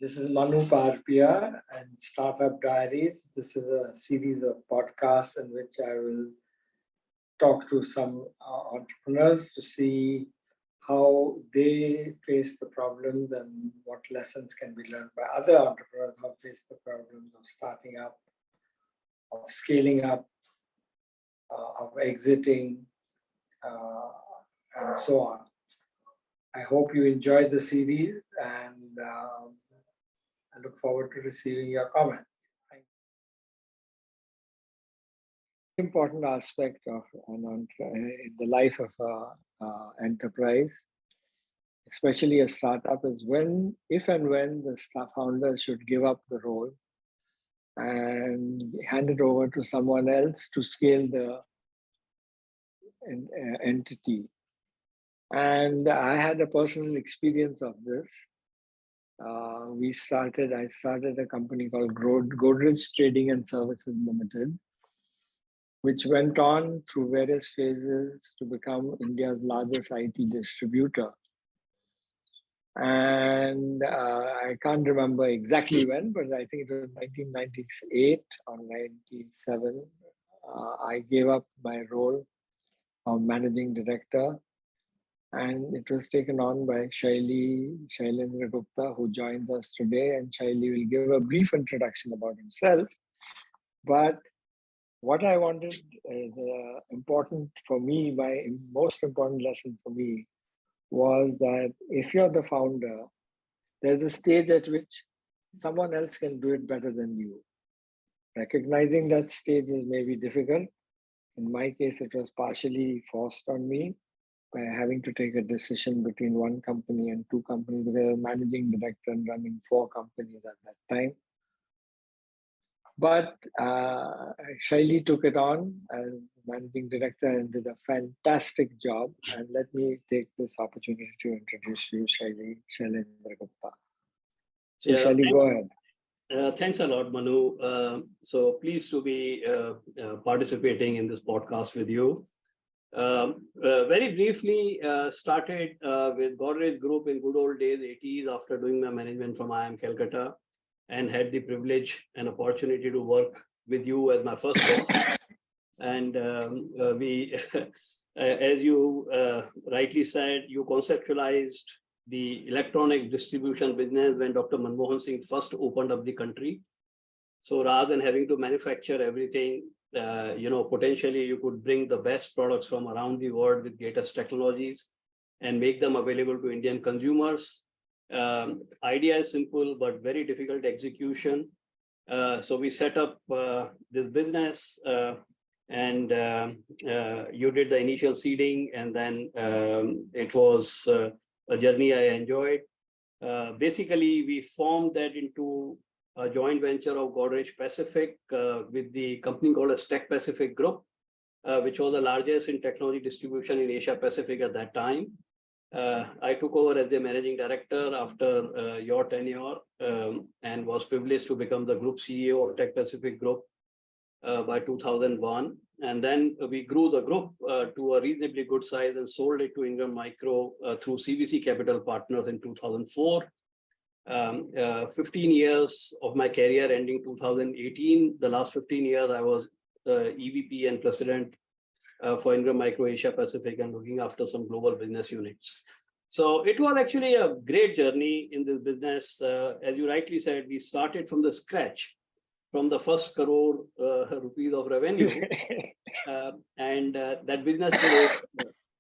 This is Manu Parpia and Startup Diaries. This is a series of podcasts in which I will talk to some entrepreneurs to see how they face the problems and what lessons can be learned by other entrepreneurs who face the problems of starting up, of scaling up, of exiting, and so on. I hope you enjoyed the series and I look forward to receiving your comments. Important aspect of in the life of an enterprise, especially a startup, is if and when the founder should give up the role and hand it over to someone else to scale the entity. And I had a personal experience of this. I started a company called Godrej Trading and Services Limited, which went on through various phases to become India's largest IT distributor. And I can't remember exactly when, but I think it was 1998 or 97. I gave up my role of managing director, and it was taken on by Shailendra Gupta, who joins us today. And Shaili will give a brief introduction about himself. But what I wanted is important for me, my most important lesson for me was that if you're the founder, there's a stage at which someone else can do it better than you. Recognizing that stage is maybe difficult. In my case, it was partially forced on me by having to take a decision between one company and two companies, because I was managing director and running 4 companies at that time. But Shaili took it on as managing director and did a fantastic job. And let me take this opportunity to introduce you, Shailendra Gupta. So Shaili, go ahead. Thanks a lot, Manu. So pleased to be participating in this podcast with you. Very briefly, started with Godrej Group in good old days, 80s, after doing my management from IIM Calcutta, and had the privilege and opportunity to work with you as my first boss. And we, as you rightly said, you conceptualized the electronic distribution business when Dr. Manmohan Singh first opened up the country. So rather than having to manufacture everything, potentially you could bring the best products from around the world with greatest technologies and make them available to Indian consumers. Idea is simple, but very difficult execution. So we set up this business and you did the initial seeding, and then it was a journey I enjoyed. Basically, we formed that into a joint venture of Godrej Pacific with the company called as Tech Pacific Group, which was the largest in technology distribution in Asia Pacific at that time. I took over as the managing director after your tenure and was privileged to become the group CEO of Tech Pacific Group by 2001. And then we grew the group to a reasonably good size and sold it to Ingram Micro through CVC Capital Partners in 2004. 15 years of my career ending 2018. The last 15 years, I was EVP and president for Ingram Micro Asia Pacific and looking after some global business units. So it was actually a great journey in this business. As you rightly said, we started from the scratch, from the first crore rupees of revenue. And that business did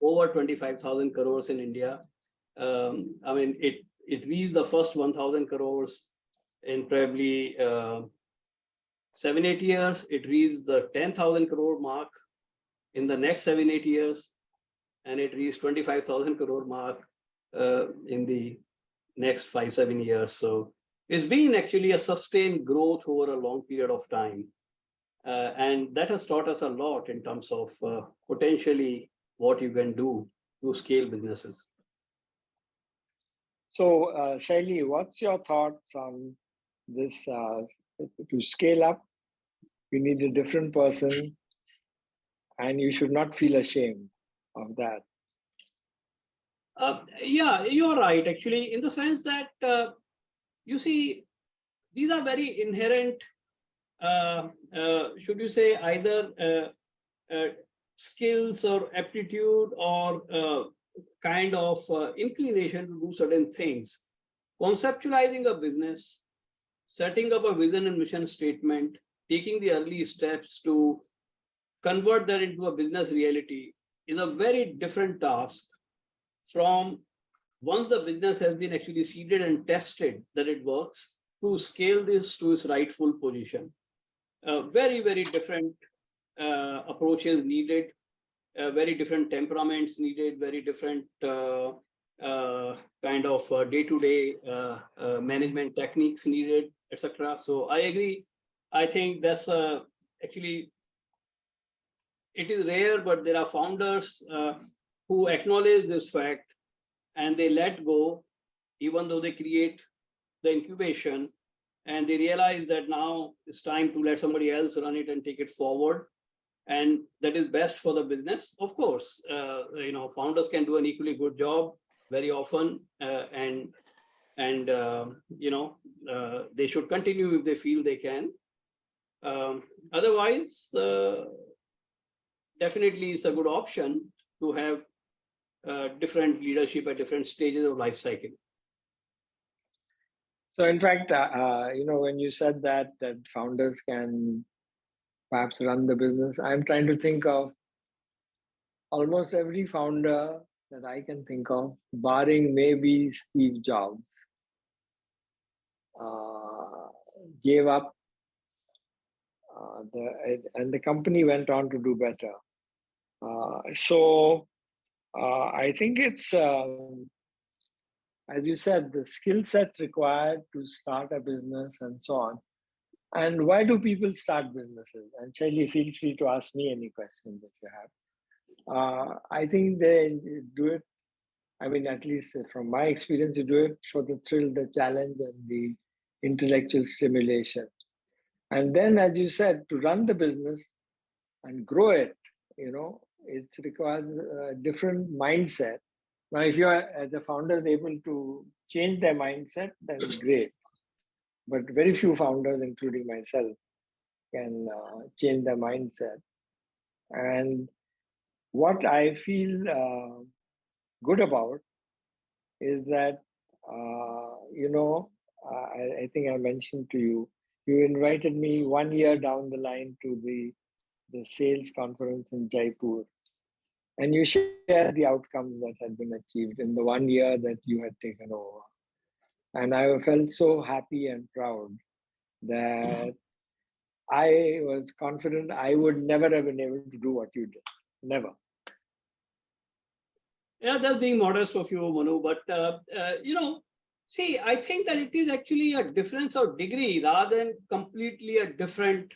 over 25,000 crores in India. I mean, it reached the first 1,000 crores in probably 7-8 years. It reached the 10,000 crore mark in the next 7-8 years, and it reached 25,000 crore mark in the next 5-7 years. So it's been actually a sustained growth over a long period of time. And that has taught us a lot in terms of potentially what you can do to scale businesses. So Shaili, what's your thoughts on this? To scale up, you need a different person, and you should not feel ashamed of that. Yeah, you're right, actually, in the sense that you see, these are very inherent, should you say, either skills or aptitude or kind of inclination to do certain things. Conceptualizing a business, setting up a vision and mission statement, taking the early steps to convert that into a business reality is a very different task from once the business has been actually seeded and tested that it works, to scale this to its rightful position. Very, very different approaches needed, very different temperaments needed, very different kind of day-to-day management techniques needed, etc. So I agree. I think that's actually, it is rare, but there are founders who acknowledge this fact and they let go, even though they create the incubation, and they realize that now it's time to let somebody else run it and take it forward. And that is best for the business. Of course, founders can do an equally good job very often, and they should continue if they feel they can. Otherwise, definitely it's a good option to have different leadership at different stages of life cycle. So in fact, when you said that founders can perhaps run the business, I'm trying to think of almost every founder that I can think of, barring maybe Steve Jobs, gave up, and the company went on to do better. So I think it's, as you said, the skill set required to start a business and so on. And why do people start businesses? And Shaili, feel free to ask me any questions that you have. I think they do it, I mean, at least from my experience, you do it for the thrill, the challenge, and the intellectual stimulation. And then, as you said, to run the business and grow it, it requires a different mindset. Now, if you are, as a founder, is able to change their mindset, then great. But very few founders, including myself, can change their mindset. And what I feel good about is that, I think I mentioned to you, you invited me 1 year down the line to the sales conference in Jaipur. And you shared the outcomes that had been achieved in the 1 year that you had taken over. And I felt so happy and proud that I was confident I would never have been able to do what you did. Never. Yeah, that's being modest of you, Manu. But, see, I think that it is actually a difference of degree rather than completely a different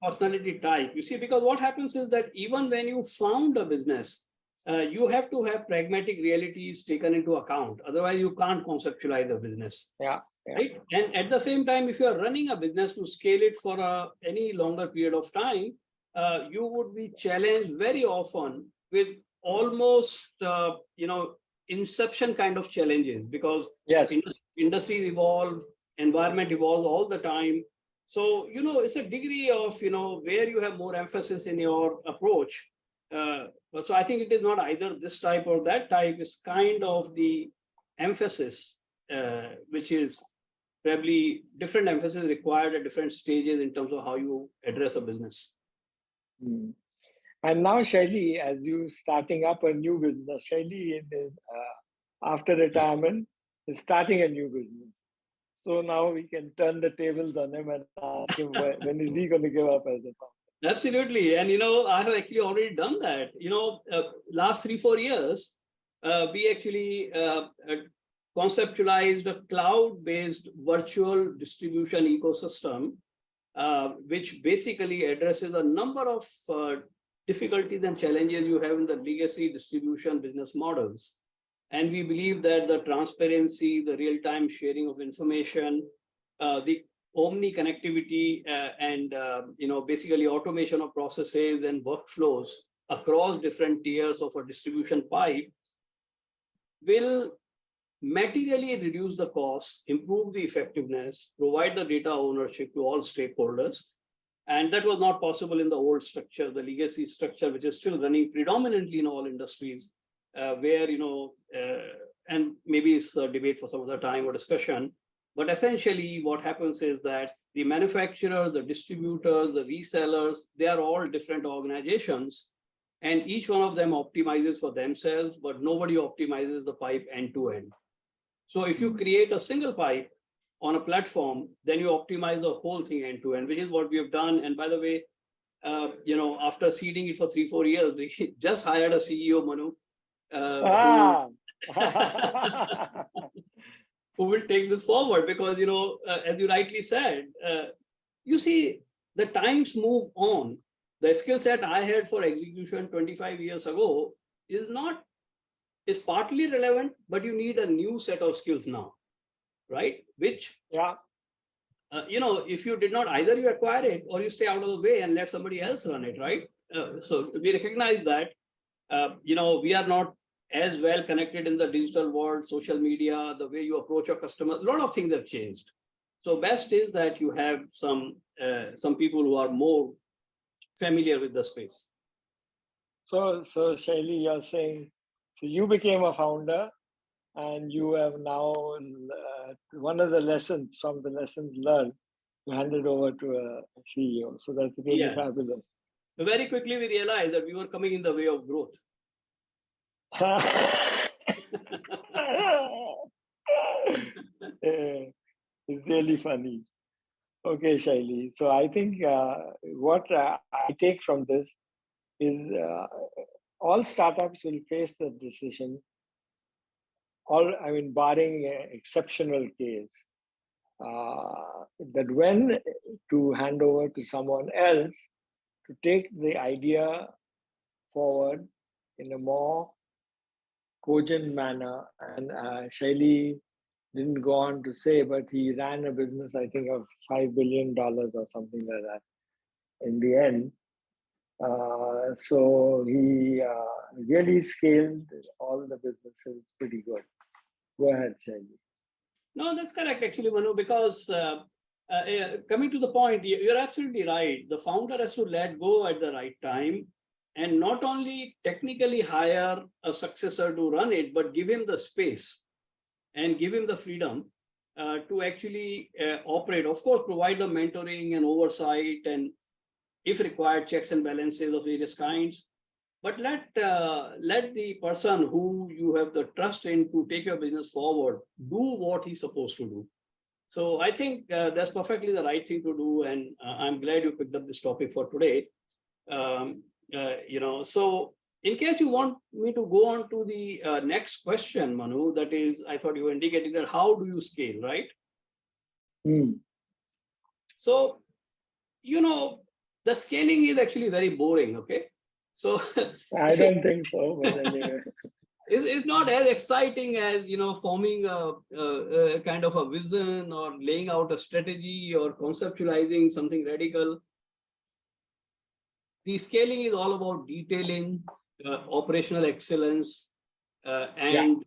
personality type. You see, because what happens is that even when you found a business, you have to have pragmatic realities taken into account. Otherwise, you can't conceptualize a business. Yeah. Right. And at the same time, if you are running a business to scale it for any longer period of time, you would be challenged very often with almost, inception kind of challenges, because yes, industries evolve, environment evolves all the time. So, it's a degree of, where you have more emphasis in your approach. So I think it is not either this type or that type. It's kind of the emphasis, which is probably different emphasis required at different stages in terms of how you address a business. And now, Shaili, as you starting up a new business, Shaili, after retirement, is starting a new business. So now we can turn the tables on him and ask him when is he going to give up as a founder. Absolutely. And, I have actually already done that. Last 3-4 years, we actually conceptualized a cloud-based virtual distribution ecosystem, which basically addresses a number of difficulties and challenges you have in the legacy distribution business models. And we believe that the transparency, the real-time sharing of information, the omni connectivity, and basically automation of processes and workflows across different tiers of a distribution pipe will materially reduce the cost, improve the effectiveness, provide the data ownership to all stakeholders. And that was not possible in the old structure, the legacy structure, which is still running predominantly in all industries, where, and maybe it's a debate for some other time or discussion, but essentially what happens is that the manufacturer, the distributors, the resellers, they are all different organizations, and each one of them optimizes for themselves, but nobody optimizes the pipe end to end. So if you create a single pipe on a platform, then you optimize the whole thing end to end, which is what we have done. And by the way, after seeding it for 3-4 years, we just hired a CEO, Manu, who will take this forward, because, as you rightly said, you see, the times move on. The skill set I had for execution 25 years ago is partly relevant, but you need a new set of skills now, right? Which, if you did not, either you acquire it or you stay out of the way and let somebody else run it, right? So we recognize that, we are not as well connected in the digital world, social media, the way you approach your customers, a lot of things have changed. So best is that you have some people who are more familiar with the space. So Shaili, you're saying, so you became a founder, and you have now one of the lessons from the lessons learned, you handed over to a CEO. So that's really fabulous. Very quickly we realized that we were coming in the way of growth. It's really funny. Okay, Shaili. So I think what I take from this is all startups will face the decision, barring an exceptional case, that when to hand over to someone else to take the idea forward in a more cogent manner. And Shaili didn't go on to say, but he ran a business, I think, of $5 billion or something like that in the end. So he really scaled all the businesses pretty good. Go ahead, Shaili. No, that's correct, actually, Manu, because coming to the point, you're absolutely right. The founder has to let go at the right time, and not only technically hire a successor to run it, but give him the space and give him the freedom to actually operate. Of course, provide the mentoring and oversight, and if required, checks and balances of various kinds. But let the person who you have the trust in to take your business forward do what he's supposed to do. So I think that's perfectly the right thing to do, and I'm glad you picked up this topic for today. So in case you want me to go on to the next question, Manu, that is, I thought you were indicating that how do you scale, right? So, the scaling is actually very boring, okay? So I don't think so, but anyway. It's not as exciting as, forming a kind of a vision or laying out a strategy or conceptualizing something radical. The scaling is all about detailing, operational excellence, and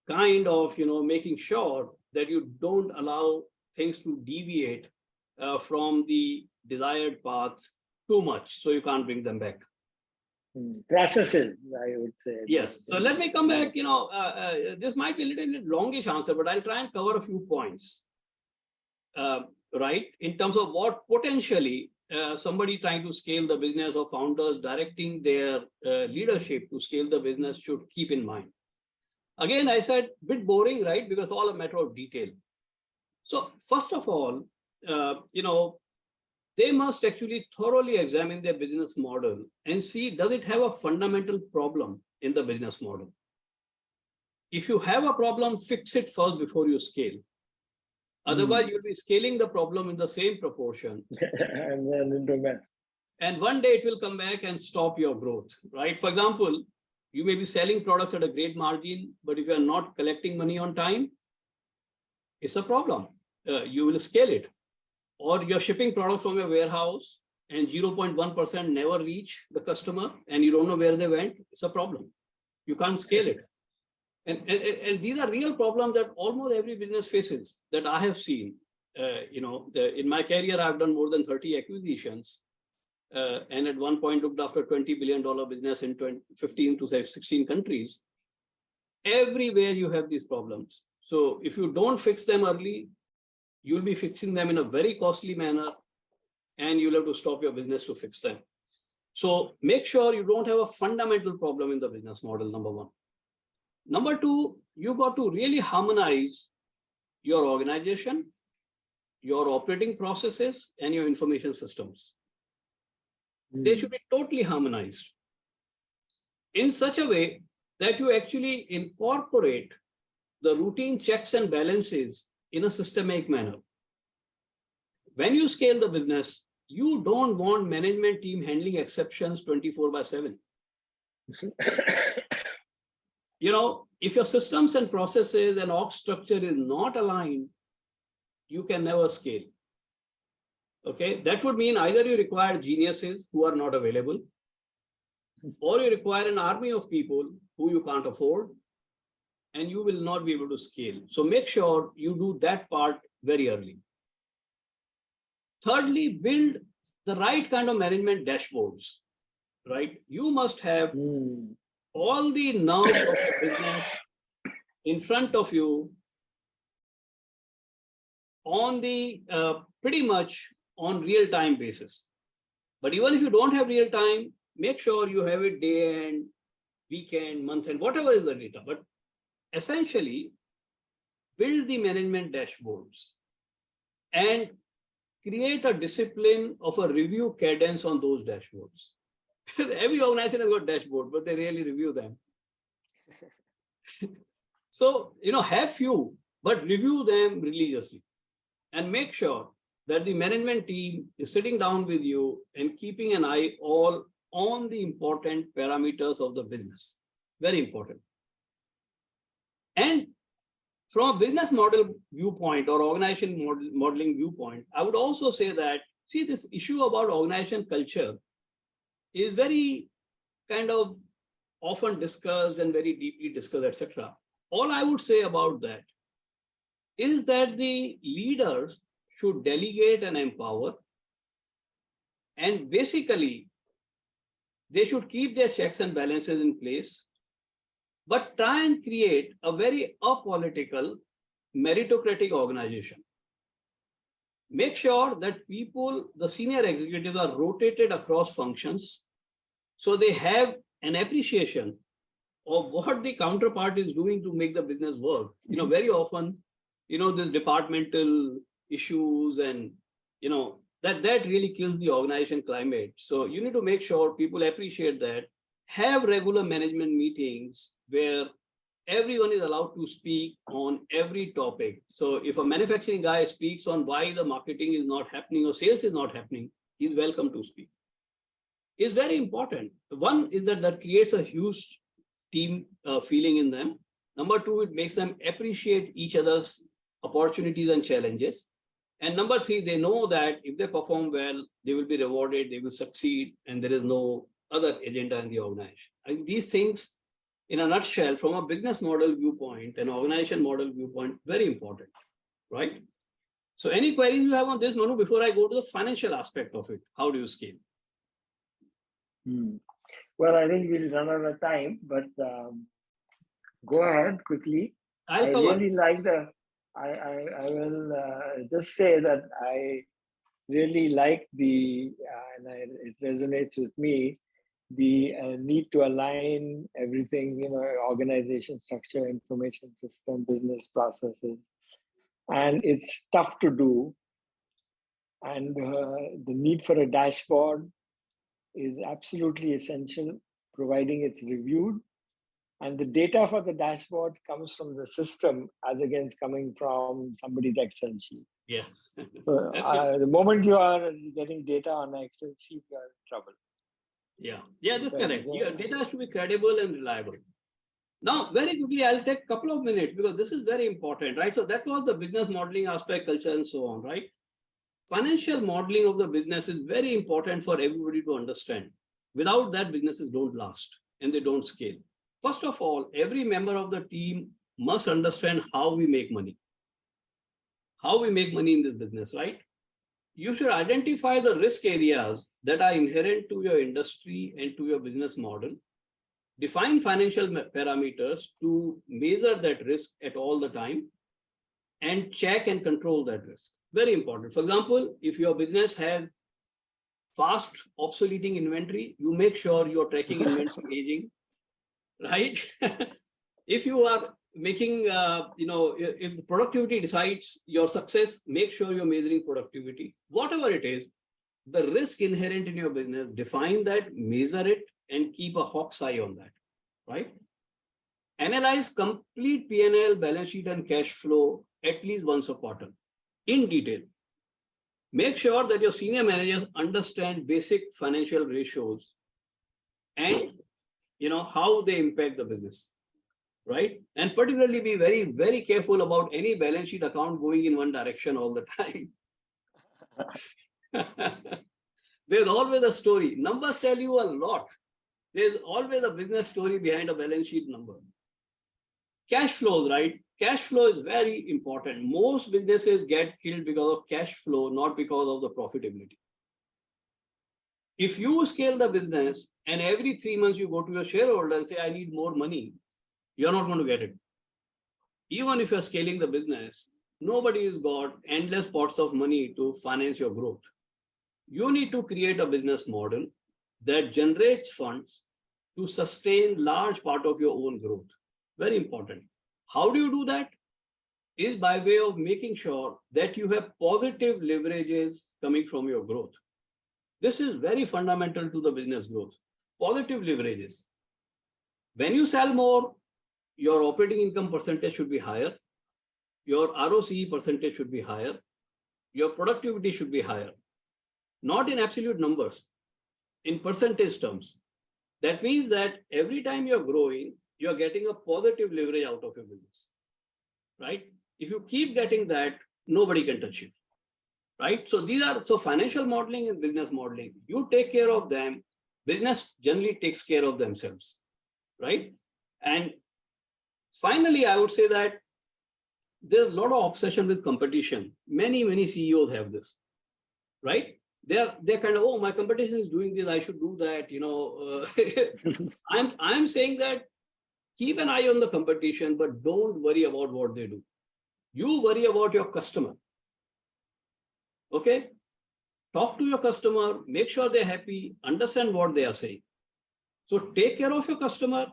kind of, making sure that you don't allow things to deviate from the desired path too much, so you can't bring them back. Processes, I would say. Yes. So let me come back. This might be a little bit longish answer, but I'll try and cover a few points. Right? In terms of what potentially somebody trying to scale the business or founders directing their leadership to scale the business should keep in mind. Again, I said a bit boring, right? Because all a matter of detail. So first of all, they must actually thoroughly examine their business model and see, does it have a fundamental problem in the business model? If you have a problem, fix it first before you scale. Otherwise, you'll be scaling the problem in the same proportion. And then into mess. And one day it will come back and stop your growth, right? For example, you may be selling products at a great margin, but if you're not collecting money on time, it's a problem. You will scale it. Or you're shipping products from your warehouse and 0.1% never reach the customer and you don't know where they went, it's a problem. You can't scale it. And these are real problems that almost every business faces that I have seen. In my career, I've done more than 30 acquisitions. And at one point looked after $20 billion business in 15 to 16 countries. Everywhere you have these problems. So if you don't fix them early, you'll be fixing them in a very costly manner, and you'll have to stop your business to fix them. So make sure you don't have a fundamental problem in the business model, number one. Number two, you got to really harmonize your organization, your operating processes, and your information systems. They should be totally harmonized in such a way that you actually incorporate the routine checks and balances in a systematic manner. When you scale the business, you don't want management team handling exceptions 24/7. If your systems and processes and org structure is not aligned, you can never scale. Okay, that would mean either you require geniuses who are not available, or you require an army of people who you can't afford, and you will not be able to scale. So make sure you do that part very early. Thirdly, build the right kind of management dashboards, right? You must have all the nerves of the business in front of you on the pretty much on real-time basis. But even if you don't have real time, make sure you have it day end, weekend, month end, whatever is the data. But essentially, build the management dashboards and create a discipline of a review cadence on those dashboards. Every organization has got dashboard, but they rarely review them. So, have few, but review them religiously and make sure that the management team is sitting down with you and keeping an eye all on the important parameters of the business. Very important. And from a business model viewpoint or organization modeling viewpoint, I would also say that, see, this issue about organization culture is very kind of often discussed and very deeply discussed, etc. All I would say about that is that the leaders should delegate and empower, and basically they should keep their checks and balances in place, but try and create a very apolitical, meritocratic organization. Make sure that people, the senior executives, are rotated across functions so they have an appreciation of what the counterpart is doing to make the business work. Very often, this departmental issues and, that really kills the organization climate. So you need to make sure people appreciate that. Have regular management meetings where everyone is allowed to speak on every topic. So if a manufacturing guy speaks on why the marketing is not happening or sales is not happening, he's welcome to speak. It's very important. One is that creates a huge team feeling in them. Number two, it makes them appreciate each other's opportunities and challenges. And number three, they know that if they perform well, they will be rewarded, they will succeed, and there is no other agenda in the organization. And these things, in a nutshell, from a business model viewpoint and organization model viewpoint, very important, right? So any queries you have on this, Manu, before I go to the financial aspect of it? How do you scale? Well, I think we'll run out of time, but go ahead quickly. I really like I will just say that I really like and it resonates with me, the need to align everything, organization structure, information system, business processes. And it's tough to do. And the need for a dashboard is absolutely essential, providing it's reviewed. And the data for the dashboard comes from the system as against coming from somebody's Excel sheet. Yes. So, the moment you are getting data on an Excel sheet, you are in trouble. Yeah, that's correct. Your data has to be credible and reliable. Now, very quickly, I'll take a couple of minutes because this is very important, right? So that was the business modeling aspect, culture, and so on, right? Financial modeling of the business is very important for everybody to understand. Without that, businesses don't last and they don't scale. First of all, every member of the team must understand how we make money, in this business, right? You should identify the risk areas that are inherent to your industry and to your business model. Define financial parameters to measure that risk at all the time and check and control that risk. Very important. For example, if your business has fast obsoleting inventory, you make sure you're tracking inventory aging, right? If you are making, if the productivity decides your success, make sure you're measuring productivity. Whatever it is, the risk inherent in your business, define that, measure it, and keep a hawk's eye on that, right? Analyze complete P&L, balance sheet, and cash flow at least once a quarter in detail. Make sure that your senior managers understand basic financial ratios and how they impact the business, right? And particularly be very, very careful about any balance sheet account going in one direction all the time. There's always a story. Numbers tell you a lot. There's always a business story behind a balance sheet number. Cash flows, right? Cash flow is very important. Most businesses get killed because of cash flow, not because of the profitability. If you scale the business and every 3 months you go to your shareholder and say, I need more money, you're not going to get it. Even if you're scaling the business, nobody has got endless pots of money to finance your growth. You need to create a business model that generates funds to sustain large part of your own growth. Very important. How do you do that? Is by way of making sure that you have positive leverages coming from your growth. This is very fundamental to the business growth. Positive leverages. When you sell more, your operating income percentage should be higher. Your ROCE percentage should be higher. Your productivity should be higher. Not in absolute numbers, in percentage terms. That means that every time you're growing, you're getting a positive leverage out of your business, right? If you keep getting that, nobody can touch you, right? So so financial modeling and business modeling, you take care of them, business generally takes care of themselves, right? And finally, I would say that there's a lot of obsession with competition. Many CEOs have this, right? They're kind of, oh, my competition is doing this, I should do that. I'm saying that keep an eye on the competition, but don't worry about what they do. You worry about your customer. Okay? Talk to your customer, make sure they're happy, understand what they are saying. So take care of your customer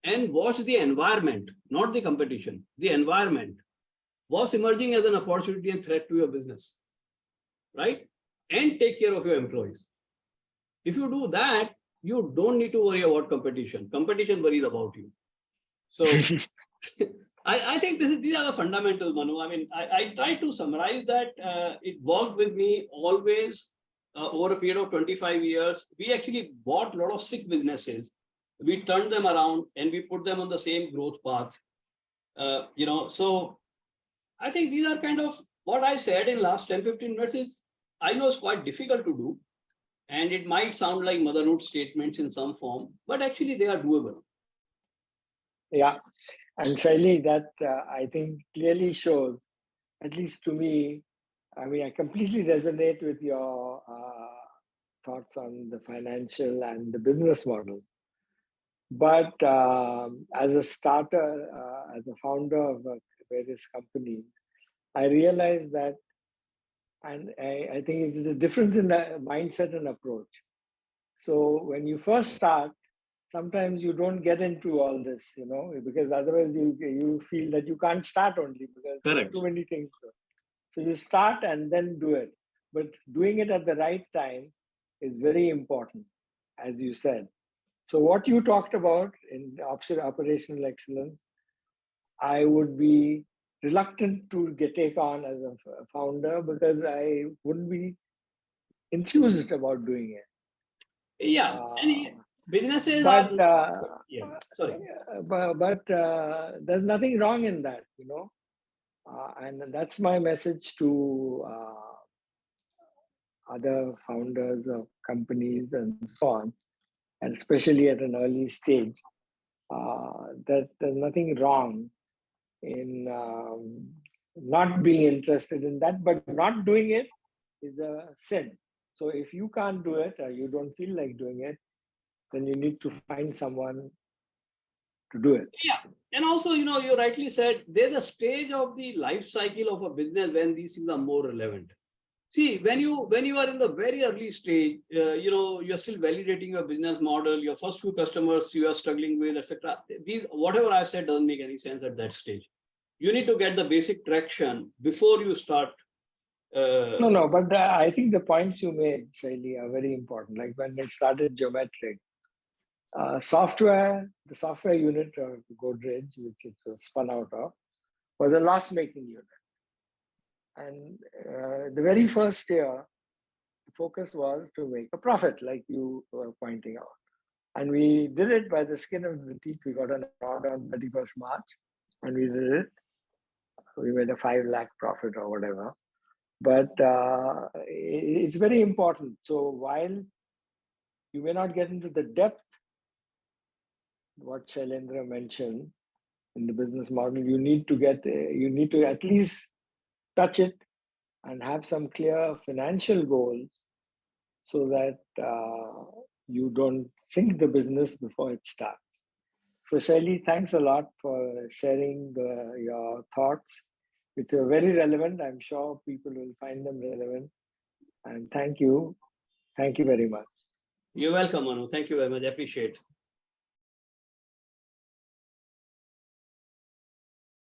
and watch the environment, not the competition, the environment. What's emerging as an opportunity and threat to your business, right? And take care of your employees. If you do that, you don't need to worry about competition. Competition worries about you. So I think these are the fundamentals, Manu. I mean, I try to summarize that. It worked with me always over a period of 25 years. We actually bought a lot of sick businesses. We turned them around and we put them on the same growth path. So I think these are kind of what I said in last 10, 15 minutes is, I know it's quite difficult to do. And it might sound like motherhood statements in some form, but actually they are doable. Yeah. And Shaili, that I think clearly shows, at least to me, I mean, I completely resonate with your thoughts on the financial and the business model. But as a starter, as a founder of various companies, I realized that, and I think it is a difference in the mindset and approach. So when you first start, sometimes you don't get into all this, because otherwise you feel that you can't start only because there are too many things. So you start and then do it. But doing it at the right time is very important, as you said. So what you talked about in operational excellence, I would be reluctant to take on as a founder because I wouldn't be enthused about doing it. Yeah, businesses but, there's nothing wrong in that, and that's my message to other founders of companies and so on, and especially at an early stage. that there's nothing wrong in not being interested in that, but not doing it is a sin. So if you can't do it or you don't feel like doing it, then you need to find someone to do it. Yeah. And also, you rightly said there's a stage of the life cycle of a business when these things are more relevant. See, when you are in the very early stage, you're still validating your business model, your first few customers you are struggling with, etc. These, whatever I've said doesn't make any sense at that stage. You need to get the basic traction before you start. No, but I think the points you made, Shaili, are very important. Like when I started Geometric, the software unit of Godrej, which it was spun out of, was a loss-making unit. And the very first year, the focus was to make a profit, like you were pointing out. And we did it by the skin of the teeth. We got an order on 31st March, and we did it. We made a 5 lakh profit or whatever. But it's very important. So while you may not get into the depth, what Shailendra mentioned in the business model, you need to at least touch it and have some clear financial goals so that you don't sink the business before it starts. So Shaili, thanks a lot for sharing your thoughts, which are very relevant. I'm sure people will find them relevant. And thank you. Thank you very much. You're welcome, Manu. Thank you very much. I appreciate it.